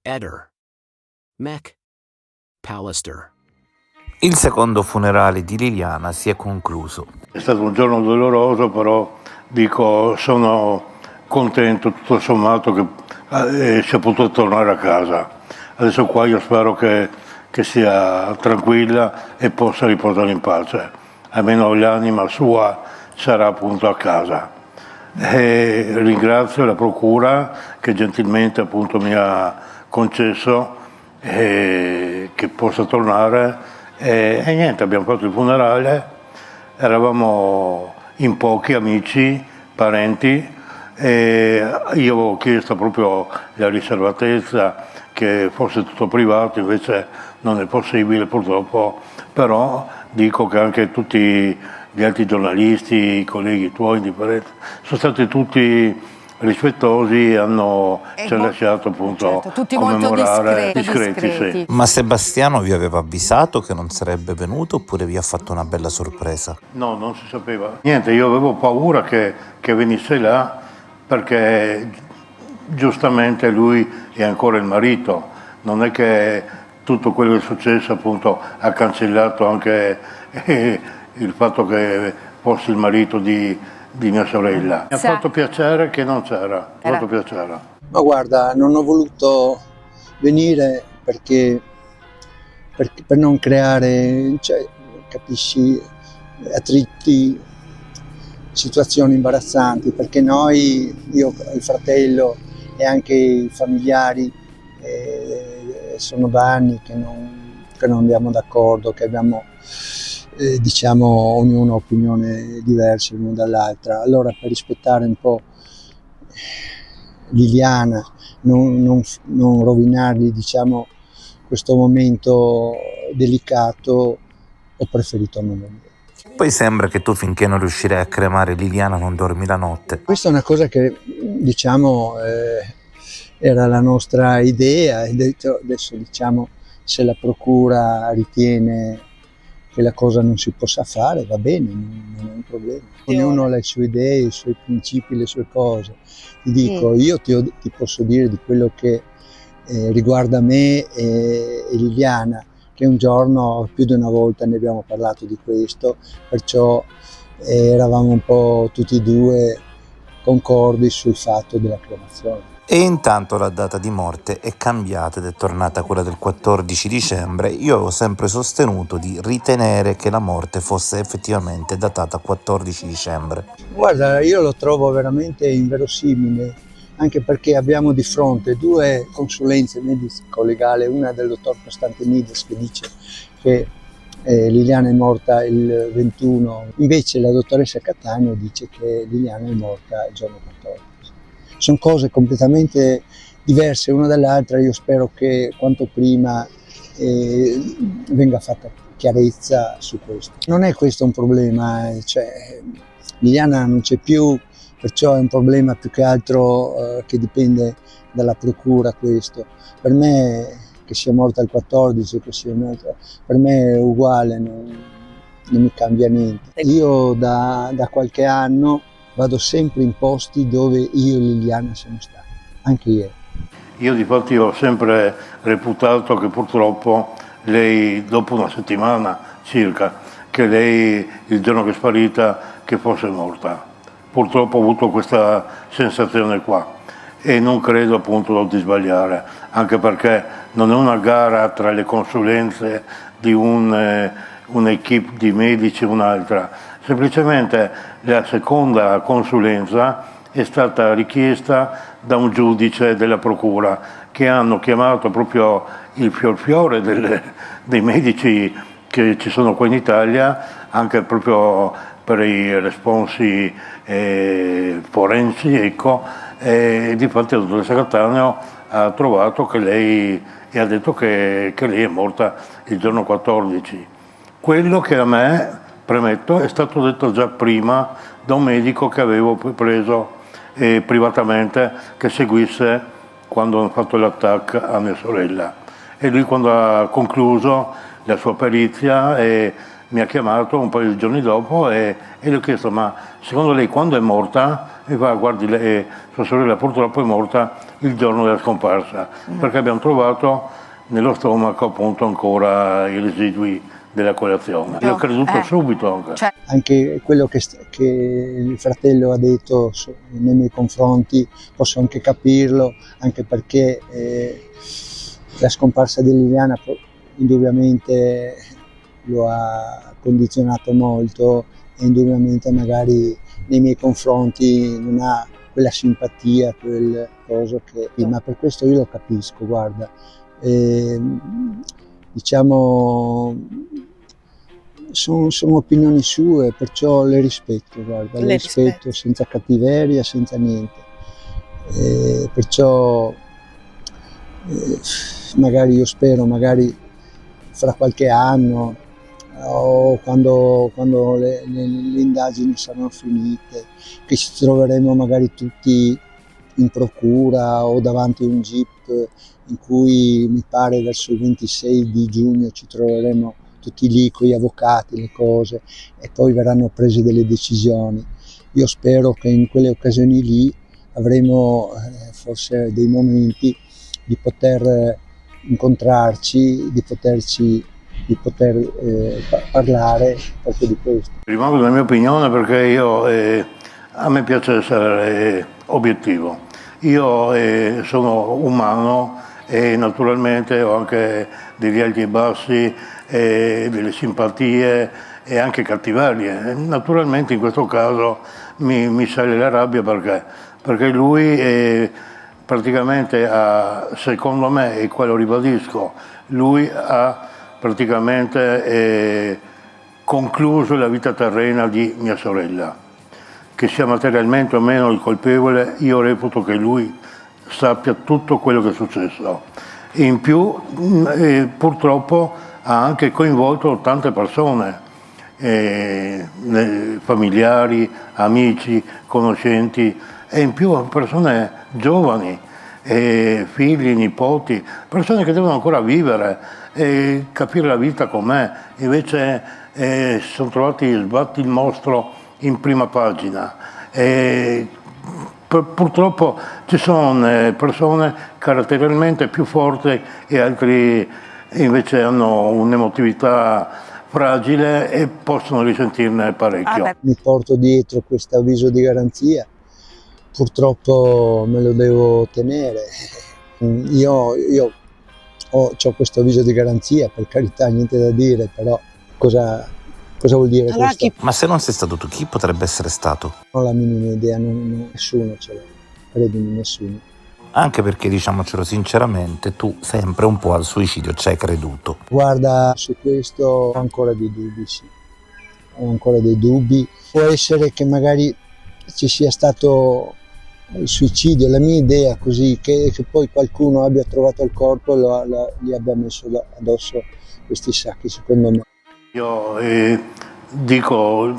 Eder. Mech. Pallister. Il secondo funerale di Liliana si è concluso. È stato un giorno doloroso, però dico, sono contento tutto sommato che sia potuto tornare a casa. Adesso qua io spero che sia tranquilla e possa riposare in pace. Almeno l'anima sua sarà appunto a casa. E ringrazio la procura che gentilmente appunto mi ha concesso che possa tornare e niente, abbiamo fatto il funerale, eravamo in pochi amici, parenti e io avevo chiesto proprio la riservatezza che fosse tutto privato, invece non è possibile purtroppo, però dico che anche tutti gli altri giornalisti, i colleghi tuoi indifferenti, sono stati tutti rispettosi e ci hanno lasciato appunto certo, tutti commemorare molto discreti. Sì. Ma Sebastiano vi aveva avvisato che non sarebbe venuto oppure vi ha fatto una bella sorpresa? No, non si sapeva. Niente, io avevo paura che venisse là perché giustamente lui è ancora il marito. Non è che tutto quello che è successo appunto ha cancellato anche il fatto che fosse il marito di mia sorella. Mi ha fatto piacere che non c'era. Mi ha fatto piacere. Ma guarda, non ho voluto venire perché per non creare, cioè, capisci, attriti, situazioni imbarazzanti, perché noi, io, il fratello e anche i familiari, sono da anni che non andiamo d'accordo, che abbiamo diciamo ognuno opinione diverse l'una dall'altra. Allora, per rispettare un po' Liliana, non rovinargli diciamo questo momento delicato, ho preferito non venire. Poi sembra che tu finché non riuscirai a cremare Liliana non dormi la notte. Questa è una cosa che diciamo era la nostra idea, e adesso diciamo se la procura ritiene che la cosa non si possa fare, va bene, non è un problema. Ognuno ha le sue idee, i suoi principi, le sue cose. Ti dico, io ti posso dire di quello che riguarda me e Liliana, che un giorno, più di una volta ne abbiamo parlato di questo, perciò eravamo un po' tutti e due concordi sul fatto della cremazione. E intanto la data di morte è cambiata ed è tornata quella del 14 dicembre. Io avevo sempre sostenuto di ritenere che la morte fosse effettivamente datata 14 dicembre. Guarda, io lo trovo veramente inverosimile, anche perché abbiamo di fronte due consulenze medico-legali, una del dottor Costantinides che dice che Liliana è morta il 21, invece la dottoressa Cattaneo dice che Liliana è morta il giorno 14. Sono cose completamente diverse una dall'altra, io spero che quanto prima venga fatta chiarezza su questo. Non è questo un problema, cioè, Liliana non c'è più, perciò è un problema più che altro che dipende dalla procura questo. Per me che sia morta il 14, che sia morta, per me è uguale, non mi cambia niente. Io da qualche anno vado sempre in posti dove io e Liliana siamo stati, anche ieri. Io difatti ho sempre reputato che purtroppo lei, dopo una settimana circa, che lei il giorno che è sparita, che fosse morta. Purtroppo ho avuto questa sensazione qua e non credo appunto di sbagliare, anche perché non è una gara tra le consulenze di un'equipe di medici e un'altra. Semplicemente la seconda consulenza è stata richiesta da un giudice della procura che hanno chiamato proprio il fiore dei medici che ci sono qua in Italia, anche proprio per i responsi forensi, ecco, e difatti la dottoressa Cattaneo ha trovato che lei e ha detto che lei è morta il giorno 14. Quello che a me, premetto, è stato detto già prima da un medico che avevo preso privatamente, che seguisse quando hanno fatto l'attacco a mia sorella. E lui, quando ha concluso la sua perizia, mi ha chiamato un paio di giorni dopo e gli ho chiesto: ma secondo lei quando è morta? E fa: guardi, sua sorella purtroppo è morta il giorno della scomparsa, perché abbiamo trovato nello stomaco appunto ancora i residui della colazione. Io ho creduto subito anche. Cioè, Anche quello che il fratello ha detto nei miei confronti posso anche capirlo, anche perché la scomparsa di Liliana indubbiamente lo ha condizionato molto e indubbiamente magari nei miei confronti non ha quella simpatia, quel coso che... Ma per questo io lo capisco, guarda. Diciamo, sono opinioni sue, perciò le rispetto, guarda, le rispetto senza cattiveria, senza niente. Perciò magari io spero, magari fra qualche anno o quando le indagini saranno finite, che ci troveremo magari tutti in procura o davanti a un jeep in cui mi pare verso il 26 di giugno ci troveremo tutti lì con gli avvocati, le cose, e poi verranno prese delle decisioni. Io spero che in quelle occasioni lì avremo forse dei momenti di poter incontrarci, di poter parlare proprio di questo. Rimango della mia opinione perché a me piace essere obiettivo. Io sono umano e naturalmente ho anche degli alti e bassi, delle simpatie e anche cattiverie. Naturalmente in questo caso mi sale la rabbia perché lui praticamente ha, secondo me, e quello ribadisco, lui ha praticamente concluso la vita terrena di mia sorella. Che sia materialmente o meno il colpevole, io reputo che lui sappia tutto quello che è successo. E in più purtroppo ha anche coinvolto tante persone, familiari, amici, conoscenti, e in più persone giovani, figli, nipoti, persone che devono ancora vivere e capire la vita com'è. Invece si sono trovati sbatti il mostro in prima pagina. Purtroppo ci sono persone caratterialmente più forti e altri invece hanno un'emotività fragile e possono risentirne parecchio. Mi porto dietro questo avviso di garanzia, purtroppo me lo devo tenere. Io ho questo avviso di garanzia, per carità, niente da dire, però cosa vuol dire allora questo? Ma se non sei stato tu, chi potrebbe essere stato? Non ho la minima idea, nessuno ce l'ha, credimi, nessuno. Anche perché, diciamocelo sinceramente, tu sempre un po' al suicidio ci hai creduto. Guarda, su questo ho ancora dei dubbi, sì. Ho ancora dei dubbi. Può essere che magari ci sia stato il suicidio, la mia idea così, che poi qualcuno abbia trovato il corpo e gli abbia messo addosso questi sacchi, secondo me. Io dico,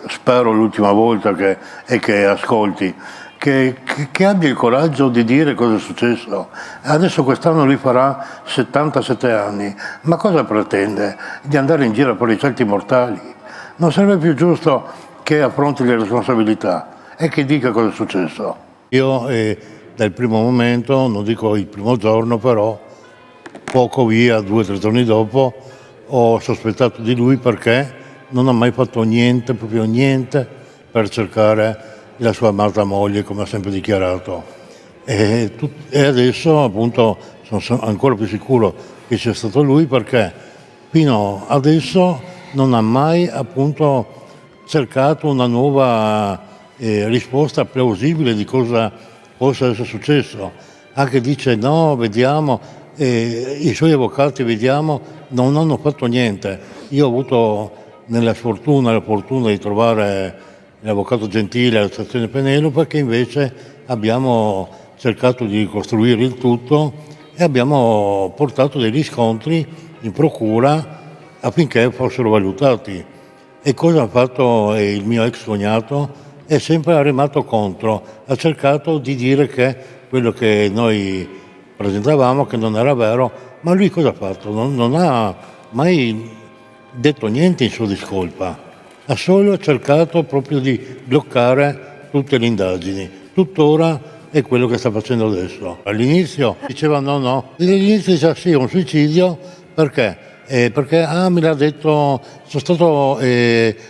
spero l'ultima volta che ascolti, che abbia il coraggio di dire cosa è successo. Adesso quest'anno lui farà 77 anni, ma cosa pretende? Di andare in giro per i certi mortali? Non sarebbe più giusto che affronti le responsabilità e che dica cosa è successo? Io dal primo momento, non dico il primo giorno, però poco via, 2 o 3 giorni dopo, ho sospettato di lui perché non ha mai fatto niente, proprio niente, per cercare la sua amata moglie, come ha sempre dichiarato. E adesso appunto sono ancora più sicuro che sia stato lui perché fino adesso non ha mai appunto cercato una nuova risposta plausibile di cosa possa essere successo. Anche dice no, vediamo, i suoi avvocati, vediamo, non hanno fatto niente. Io ho avuto la fortuna di trovare l'avvocato Gentile alla stazione Penelope, che invece abbiamo cercato di ricostruire il tutto e abbiamo portato dei riscontri in procura affinché fossero valutati. E cosa ha fatto il mio ex cognato? È sempre remato contro, ha cercato di dire che quello che noi presentavamo che non era vero, ma lui cosa ha fatto? Non ha mai detto niente in sua discolpa, ha solo cercato proprio di bloccare tutte le indagini. Tuttora è quello che sta facendo adesso. All'inizio diceva no, all'inizio diceva sì, è un suicidio, perché? Perché me l'ha detto, sono stato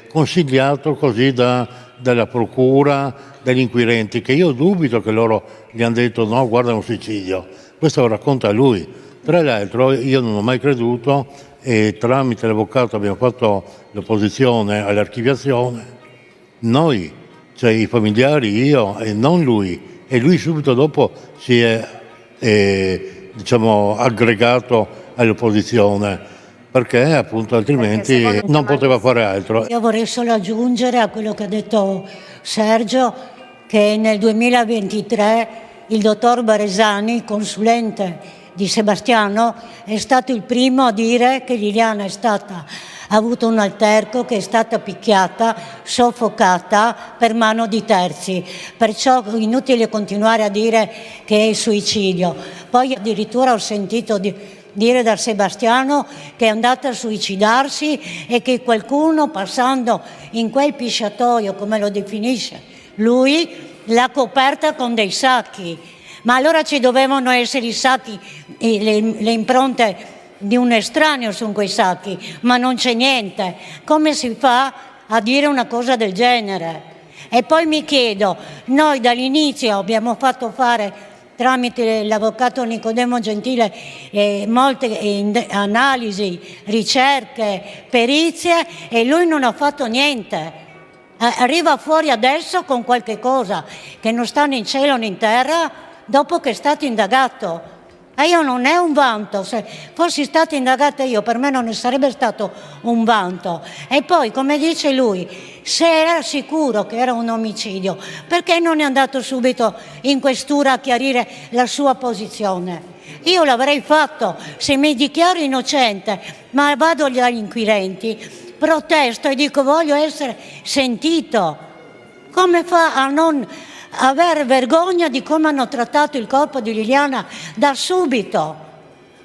consigliato così dalla procura, dagli inquirenti, che io dubito che loro gli hanno detto no, guarda, è un suicidio. Questo lo racconta lui. Tra l'altro io non ho mai creduto, e tramite l'avvocato abbiamo fatto l'opposizione all'archiviazione, noi, cioè i familiari, io e non lui, e lui subito dopo si è aggregato all'opposizione, perché appunto altrimenti non poteva fare altro. Io vorrei solo aggiungere a quello che ha detto Sergio che nel 2023 il dottor Baresani, consulente di Sebastiano, è stato il primo a dire che Liliana ha avuto un alterco, che è stata picchiata, soffocata per mano di terzi. Perciò è inutile continuare a dire che è suicidio. Poi addirittura ho sentito dire da Sebastiano che è andata a suicidarsi e che qualcuno, passando in quel pisciatoio, come lo definisce lui, l'ha coperta con dei sacchi. Ma allora ci dovevano essere i sacchi, le impronte di un estraneo su quei sacchi, ma non c'è niente. Come si fa a dire una cosa del genere? E poi mi chiedo, noi dall'inizio abbiamo fatto fare tramite l'avvocato Nicodemo Gentile molte analisi, ricerche, perizie, e lui non ha fatto niente. Arriva fuori adesso con qualche cosa che non sta né in cielo né in terra, dopo che è stato indagato. E io non è un vanto, se fossi stata indagata io, per me non ne sarebbe stato un vanto. E poi, come dice lui, se era sicuro che era un omicidio, perché non è andato subito in questura a chiarire la sua posizione? Io l'avrei fatto, se mi dichiaro innocente, ma vado agli inquirenti, protesto e dico voglio essere sentito. Come fa a non avere vergogna di come hanno trattato il corpo di Liliana da subito?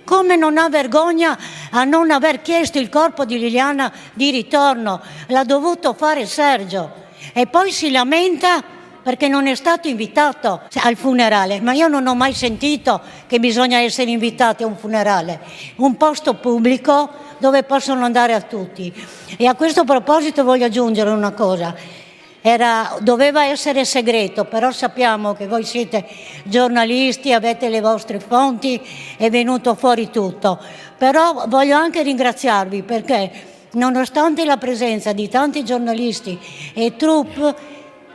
Come non ha vergogna a non aver chiesto il corpo di Liliana di ritorno? L'ha dovuto fare Sergio. E poi si lamenta perché non è stato invitato al funerale. Ma io non ho mai sentito che bisogna essere invitati a un funerale. Un posto pubblico dove possono andare a tutti. E a questo proposito voglio aggiungere una cosa. Doveva essere segreto, però sappiamo che voi siete giornalisti, avete le vostre fonti, è venuto fuori tutto. Però voglio anche ringraziarvi perché nonostante la presenza di tanti giornalisti e troupe,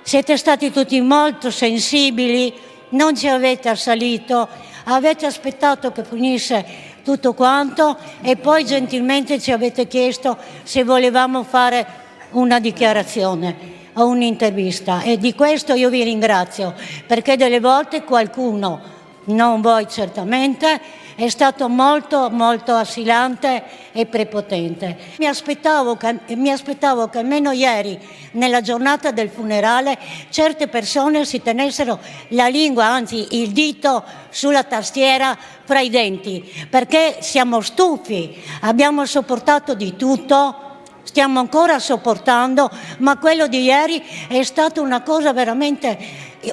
siete stati tutti molto sensibili, non ci avete assalito, avete aspettato che finisse tutto quanto e poi gentilmente ci avete chiesto se volevamo fare una dichiarazione o un'intervista, e di questo io vi ringrazio, perché delle volte qualcuno, non voi certamente, è stato molto assillante e prepotente. Mi aspettavo che almeno ieri, nella giornata del funerale, certe persone si tenessero la lingua, anzi il dito sulla tastiera fra i denti, perché siamo stufi, abbiamo sopportato di tutto. Stiamo ancora sopportando, ma quello di ieri è stata una cosa veramente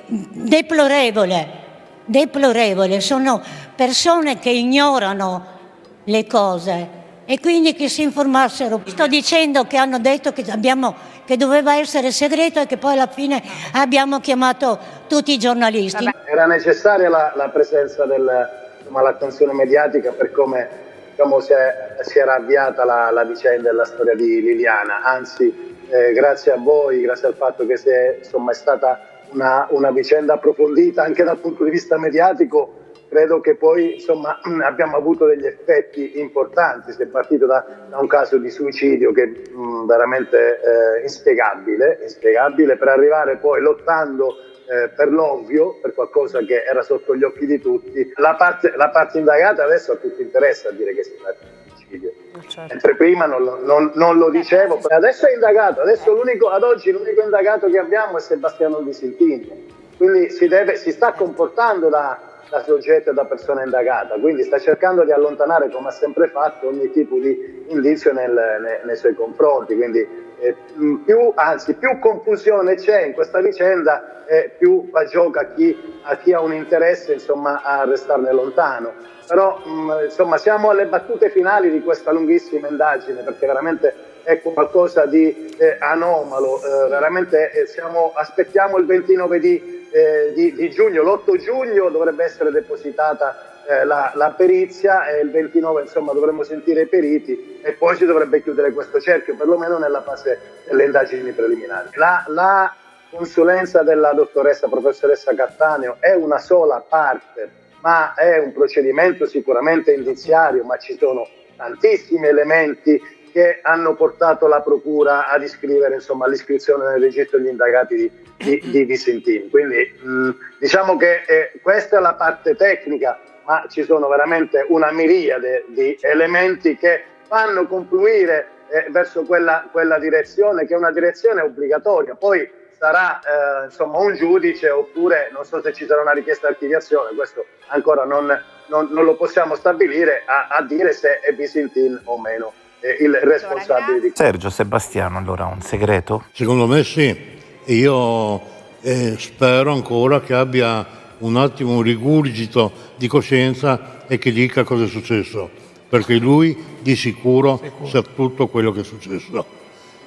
deplorevole. Sono persone che ignorano le cose e quindi che si informassero. Sto dicendo che hanno detto che doveva essere segreto e che poi alla fine abbiamo chiamato tutti i giornalisti. Era necessaria la presenza l'attenzione mediatica per come si era avviata la vicenda e la storia di Liliana, anzi grazie a voi, grazie al fatto che è stata una vicenda approfondita anche dal punto di vista mediatico, credo che poi abbiamo avuto degli effetti importanti. Si è partito da un caso di suicidio che è veramente inspiegabile, per arrivare poi lottando per l'ovvio, per qualcosa che era sotto gli occhi di tutti. La parte indagata adesso a tutti interessa a dire che si tratta di suicidio, mentre prima non lo dicevo. Adesso è indagato, ad oggi l'unico indagato che abbiamo è Sebastiano Visentini, quindi si sta comportando da da soggetto e da persona indagata, quindi sta cercando di allontanare, come ha sempre fatto, ogni tipo di indizio nei suoi confronti, quindi più confusione c'è in questa vicenda, più fa gioco a chi ha un interesse, insomma, a restarne lontano. Però insomma, siamo alle battute finali di questa lunghissima indagine, perché veramente è qualcosa di anomalo, veramente aspettiamo il 29 di giugno, l'8 giugno dovrebbe essere depositata la perizia, e il 29 insomma dovremmo sentire i periti e poi si dovrebbe chiudere questo cerchio, perlomeno nella fase delle indagini preliminari. La consulenza della professoressa Cattaneo è una sola parte, ma è un procedimento sicuramente indiziario, ma ci sono tantissimi elementi che hanno portato la procura ad iscrivere, insomma, all'iscrizione nel registro degli indagati di Visentini. Quindi diciamo che questa è la parte tecnica, ma ci sono veramente una miriade di elementi che fanno confluire verso quella direzione, che è una direzione obbligatoria. Poi sarà insomma un giudice, oppure non so se ci sarà una richiesta di archiviazione, questo ancora non lo possiamo stabilire, a dire se è Visintin o meno il responsabile di Sergio Sebastiano, allora un segreto? Secondo me sì, io spero ancora che abbia un attimo un rigurgito di coscienza e che dica cosa è successo, perché lui di sicuro sa tutto quello che è successo.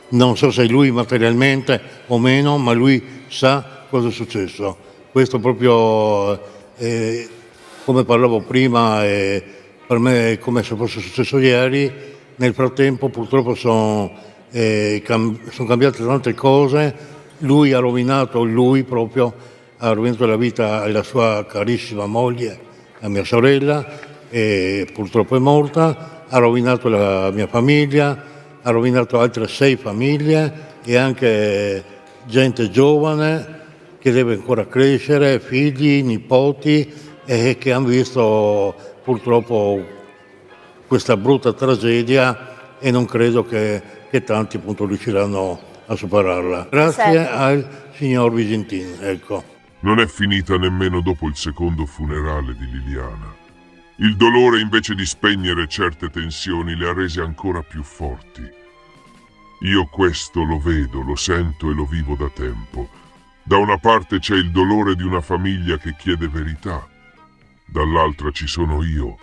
Non so se lui materialmente o meno, ma lui sa cosa è successo. Questo proprio, come parlavo prima, per me è come se fosse successo ieri. Nel frattempo purtroppo sono cambiate tante cose. Lui ha rovinato la vita alla sua carissima moglie, la mia sorella, e purtroppo è morta. Ha rovinato la mia famiglia, ha rovinato altre 6 famiglie e anche gente giovane che deve ancora crescere, figli, nipoti, e che hanno visto purtroppo questa brutta tragedia, e non credo che tanti appunto riusciranno a superarla. Grazie al signor Visintin, ecco. Non è finita nemmeno dopo il secondo funerale di Liliana. Il dolore, invece di spegnere certe tensioni, le ha rese ancora più forti. Io questo lo vedo, lo sento e lo vivo da tempo. Da una parte c'è il dolore di una famiglia che chiede verità, dall'altra ci sono io,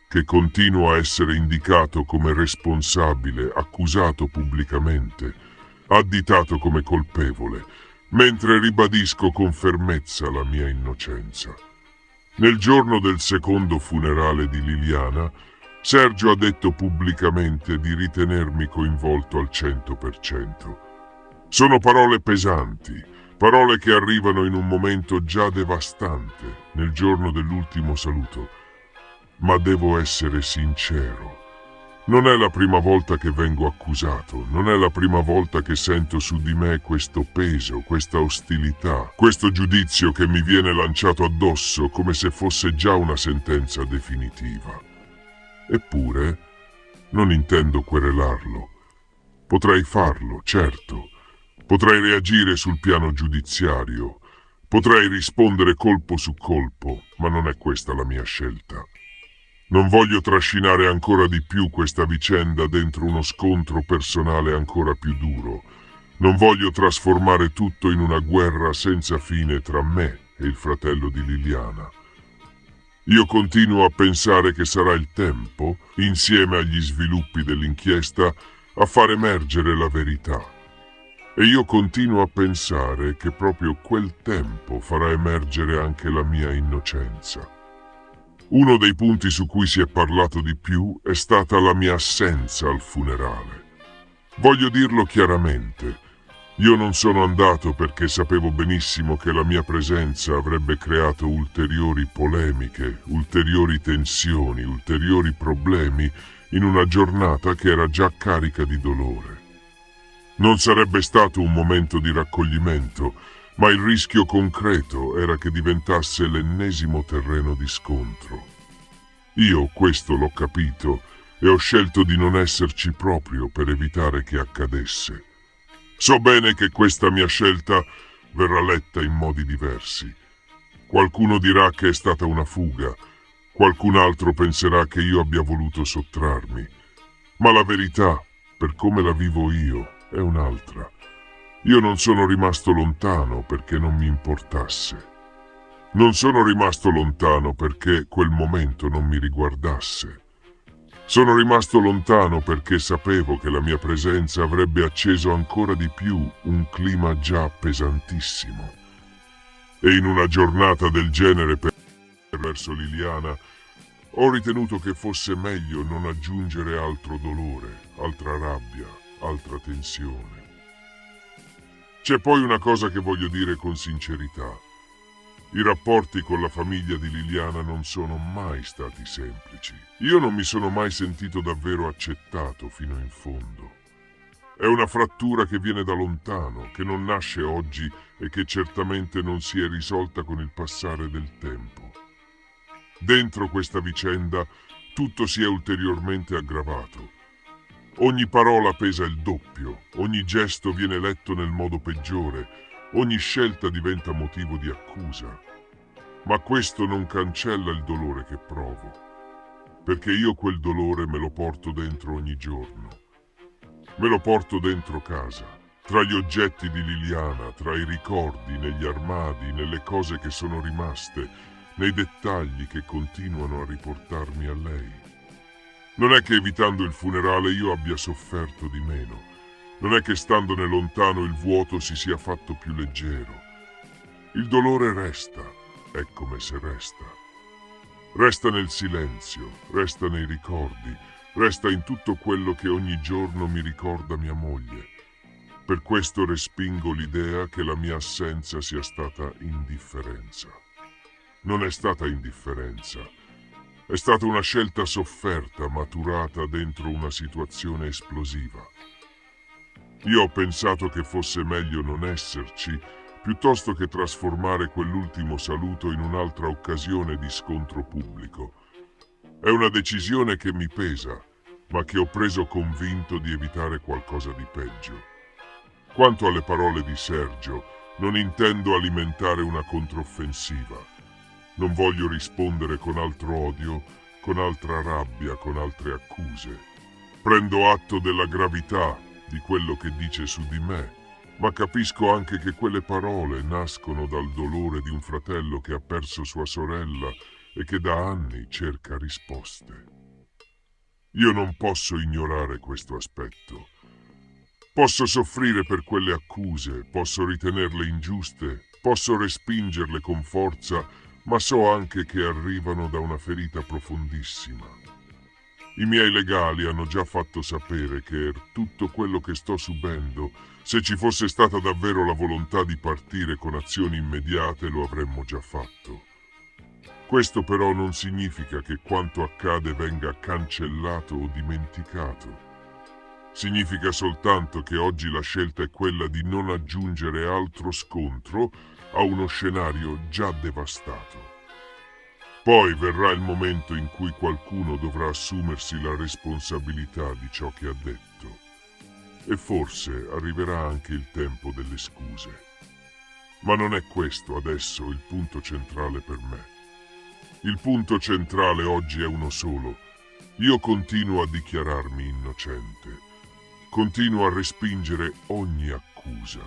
che continuo a essere indicato come responsabile, accusato pubblicamente, additato come colpevole, mentre ribadisco con fermezza la mia innocenza. Nel giorno del secondo funerale di Liliana, Sergio ha detto pubblicamente di ritenermi coinvolto al 100%. Sono parole pesanti, parole che arrivano in un momento già devastante, nel giorno dell'ultimo saluto. Ma devo essere sincero. Non è la prima volta che vengo accusato, non è la prima volta che sento su di me questo peso, questa ostilità, questo giudizio che mi viene lanciato addosso come se fosse già una sentenza definitiva. Eppure, non intendo querelarlo. Potrei farlo, certo. Potrei reagire sul piano giudiziario. Potrei rispondere colpo su colpo, ma non è questa la mia scelta. Non voglio trascinare ancora di più questa vicenda dentro uno scontro personale ancora più duro. Non voglio trasformare tutto in una guerra senza fine tra me e il fratello di Liliana. Io continuo a pensare che sarà il tempo, insieme agli sviluppi dell'inchiesta, a far emergere la verità. E io continuo a pensare che proprio quel tempo farà emergere anche la mia innocenza. Uno dei punti su cui si è parlato di più è stata la mia assenza al funerale. Voglio dirlo chiaramente. Io non sono andato perché sapevo benissimo che la mia presenza avrebbe creato ulteriori polemiche, ulteriori tensioni, ulteriori problemi in una giornata che era già carica di dolore. Non sarebbe stato un momento di raccoglimento, ma il rischio concreto era che diventasse l'ennesimo terreno di scontro. Io questo l'ho capito e ho scelto di non esserci proprio per evitare che accadesse. So bene che questa mia scelta verrà letta in modi diversi. Qualcuno dirà che è stata una fuga, qualcun altro penserà che io abbia voluto sottrarmi, ma la verità, per come la vivo io, è un'altra. Io non sono rimasto lontano perché non mi importasse. Non sono rimasto lontano perché quel momento non mi riguardasse. Sono rimasto lontano perché sapevo che la mia presenza avrebbe acceso ancora di più un clima già pesantissimo. E in una giornata del genere verso Liliana, ho ritenuto che fosse meglio non aggiungere altro dolore, altra rabbia, altra tensione. C'è poi una cosa che voglio dire con sincerità. I rapporti con la famiglia di Liliana non sono mai stati semplici. Io non mi sono mai sentito davvero accettato fino in fondo. È una frattura che viene da lontano, che non nasce oggi e che certamente non si è risolta con il passare del tempo. Dentro questa vicenda tutto si è ulteriormente aggravato. Ogni parola pesa il doppio, ogni gesto viene letto nel modo peggiore, ogni scelta diventa motivo di accusa. Ma questo non cancella il dolore che provo, perché io quel dolore me lo porto dentro ogni giorno. Me lo porto dentro casa, tra gli oggetti di Liliana, tra i ricordi, negli armadi, nelle cose che sono rimaste, nei dettagli che continuano a riportarmi a lei. Non è che evitando il funerale io abbia sofferto di meno. Non è che standone lontano il vuoto si sia fatto più leggero. Il dolore resta, è come se resta. Resta nel silenzio, resta nei ricordi, resta in tutto quello che ogni giorno mi ricorda mia moglie. Per questo respingo l'idea che la mia assenza sia stata indifferenza. Non è stata indifferenza. È stata una scelta sofferta, maturata dentro una situazione esplosiva. Io ho pensato che fosse meglio non esserci, piuttosto che trasformare quell'ultimo saluto in un'altra occasione di scontro pubblico. È una decisione che mi pesa, ma che ho preso convinto di evitare qualcosa di peggio. Quanto alle parole di Sergio, non intendo alimentare una controffensiva. Non voglio rispondere con altro odio, con altra rabbia, con altre accuse. Prendo atto della gravità di quello che dice su di me, ma capisco anche che quelle parole nascono dal dolore di un fratello che ha perso sua sorella e che da anni cerca risposte. Io non posso ignorare questo aspetto. Posso soffrire per quelle accuse, posso ritenerle ingiuste, posso respingerle con forza, ma so anche che arrivano da una ferita profondissima. I miei legali hanno già fatto sapere che tutto quello che sto subendo, se ci fosse stata davvero la volontà di partire con azioni immediate, lo avremmo già fatto. Questo però non significa che quanto accade venga cancellato o dimenticato. Significa soltanto che oggi la scelta è quella di non aggiungere altro scontro a uno scenario già devastato. Poi verrà il momento in cui qualcuno dovrà assumersi la responsabilità di ciò che ha detto. E forse arriverà anche il tempo delle scuse. Ma non è questo adesso il punto centrale per me. Il punto centrale oggi è uno solo. Io continuo a dichiararmi innocente. Continuo a respingere ogni accusa.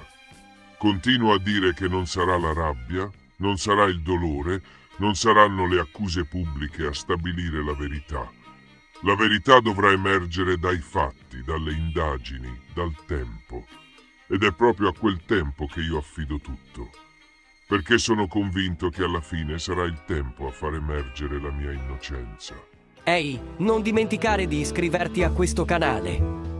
Continuo a dire che non sarà la rabbia, non sarà il dolore, non saranno le accuse pubbliche a stabilire la verità. La verità dovrà emergere dai fatti, dalle indagini, dal tempo. Ed è proprio a quel tempo che io affido tutto. Perché sono convinto che alla fine sarà il tempo a far emergere la mia innocenza. Ehi, non dimenticare di iscriverti a questo canale.